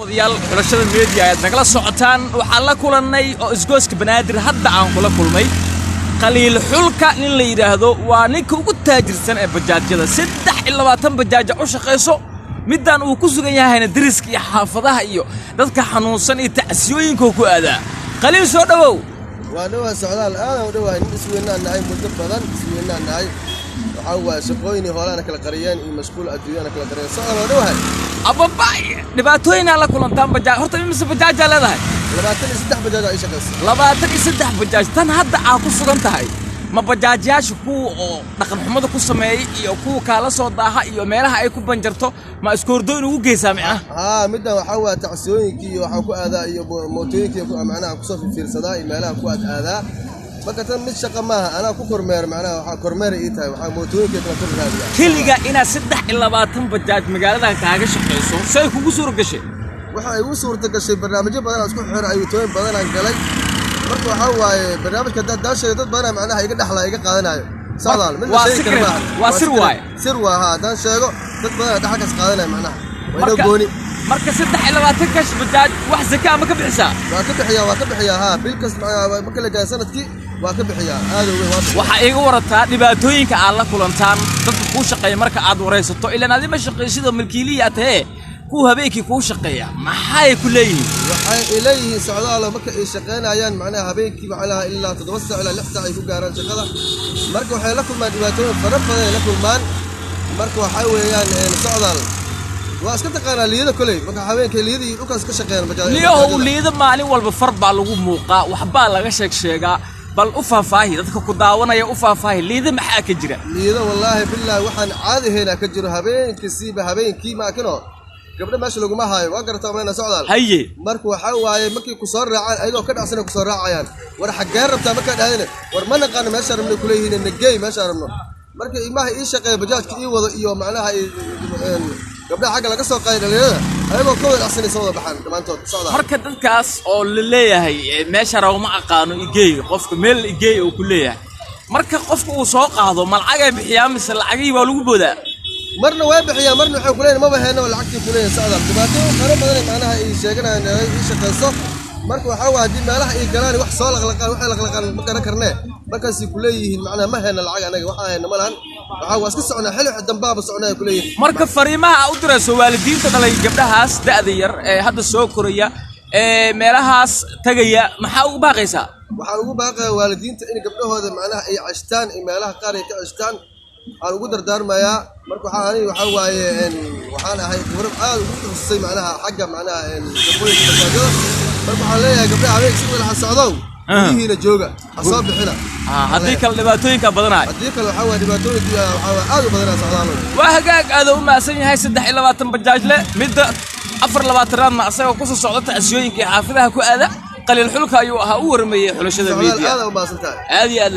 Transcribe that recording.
odayaal xulashada media aad nagala socotaan waxaan la kulannay oo isgooska banaadir hadda aan kula kulmay qaliil xulka nin la yiraahdo waa ninka ugu taajirsan ee bajaajyada 23 bajaaja u shaqeyso midaan uu ku sugan yahayna diriska iyo xaafadaha iyo dadka xanuunsan iyo tacsiyooyinka ku aadaa qaliil soo dhawow waa dhawaad socdaal aad u dhawaad isweynaan nahay muddo badan isweynaan nahay waxa shaqooyin hoolana kala qariyeen iyo mashquul adduunyada kala qariyeen socdaal dhawaad ababay dhibaatooyin la kulantaan bajaaj horta imisa bajaaj leedahay 23 bajaaj ay shaqeyso 23 bajaaj tan hadda aan ku sugan tahay ma bajaajyaasha oo dhaqan xumada ku sameeyay iyo kuwa kala soo daaha iyo meelaha ay ku banjarto ma iskoordoon ugu geeysaa macna midda waxa waa tacsiyooyinkii waxa ku aadaa iyo mootooyinkii ku macnaha ku soo fiirsadaa iyo meelaha ku aadaa marka tan mid shaqo maaha ana ku kormeer macnaha waxa kormeer ay tahay waxa mootooyinkii kala turraadiya kaliya ina 23 bajaaj magaalada kaaga shaqeyso say kugu suur gashay waxa ay u suurta gashay barnaamijyo badan isku xir ay tooyin badan aan galay marka waxa waaye barnaamijka daashay dad badan macnaha iga dhaxla iga qaadanayo socdaal mid waa sir waa daan sheego dad badan dhaxalkaas qaadanaya macnaha way gooni marka 23 kash bajaaj wax zakaa ma ka bixisaa waa ka bixiyaa bilkas marka la gaaro sanadkii waa ka bixiyaa aad u weyn waxa iga warataa dhibaatooyinka aad la kulantaan dadka ku shaqeeya marka aad wareysato ilaa adima shaqeysida milkiiliya tahay ku habeenkii ku shaqeeya maxay ku leeyihiin waxay ilayhi socdaal marka ay shaqeynayaan macnaha habeenkii macnaha ilaa 7 saac ilaa 6 saac ay ku gaaraan shaqada marka waxay la kulmaan dhibaatooyin fara badan la kulmaan marka waxa weeyaan socdaal waa iska taqaana liida kulay marka habeenkii liidii dhulkaas ka shaqeeyaan bajaajada liido liida maalin walba farba lagu muuqaa waxba laga sheegaa bal u faahfaahi dadka ku daawanaya u faahfaahi liida maxaa ka jira liida wallahi billahi waxaan caadi heena ka jiro habeenkii ma kino gabdha meesha lagu ma haayo waa gartaa meena socdaal haye marka waxa waaye markii ku soo raacaan ayagoo ka dhacsan ku soo raacayaan war xageer rabtaa marka dhaadina war ma naqaan meesha rabno kuleeyihiin nagay meesha rabno marka imaha ii shaqeey bajaajka ii wado iyo macnaha gabdhaha xagga laga soo qaydaleeyada ayagoo ka wada dhacsan soo wada baxaan dhamaantood socdaal marka dadkaas oo la leeyahay meesha raw ma aqaano igey qofka meel igey oo ku leeyahay marka qofka uu soo qaado malacag ay bixiyaa mise lacagii waa lagu boodaa marna way bixiyaa marna waxa ku leeyahay ma baheeno lacagtii ku leeyahay socdaal dhibaatooyin fara badan macnaha ay sheeganayaan ay shaqeyso marka waxa waa hadii meelaha ay galaan wax soo laqlaqaan ma garan karnee markaas ku leeyihiin macnaha ma heena lacag anaga waxa hayna malahan waxa waa iska soconaa xilli dambaaba soconaa ku leeyihiin marka fariimaha u dirayso waalidiinta dhalay gabdhahaas da'da yar ee hadda soo koraya meelahaas tagaya maxaa ugu baaqaysaa waxaan ugu baaqayaa waalidiinta in gabdhahooda macnaha ay cashtaan in meelaha qaar ay ka cashtaan aan ugu dardaarmayaa marka waxa waaye waxaan ahay khibrad aad ugu xusay macnaha xagga macnaha gabdhoyinka bajaajada marka waxaan leeyahay gabdhaha habeenkii si wada socdow yihiina jooga soo bixina haddii kale dhibaatooyinka badanaay haddii kale waxa waa dhibaatooyinka waxa aad u badanaa socdaalo waa hagaag aad u maasan yahay 23 bajaaj le midda 24 asagoo ku soo socda tacsiyooyinka xaafadaha ku aada qaliil xulka ayuu ahaa u warmeeyay xulashada media aad u maasan tahay aad iyo aad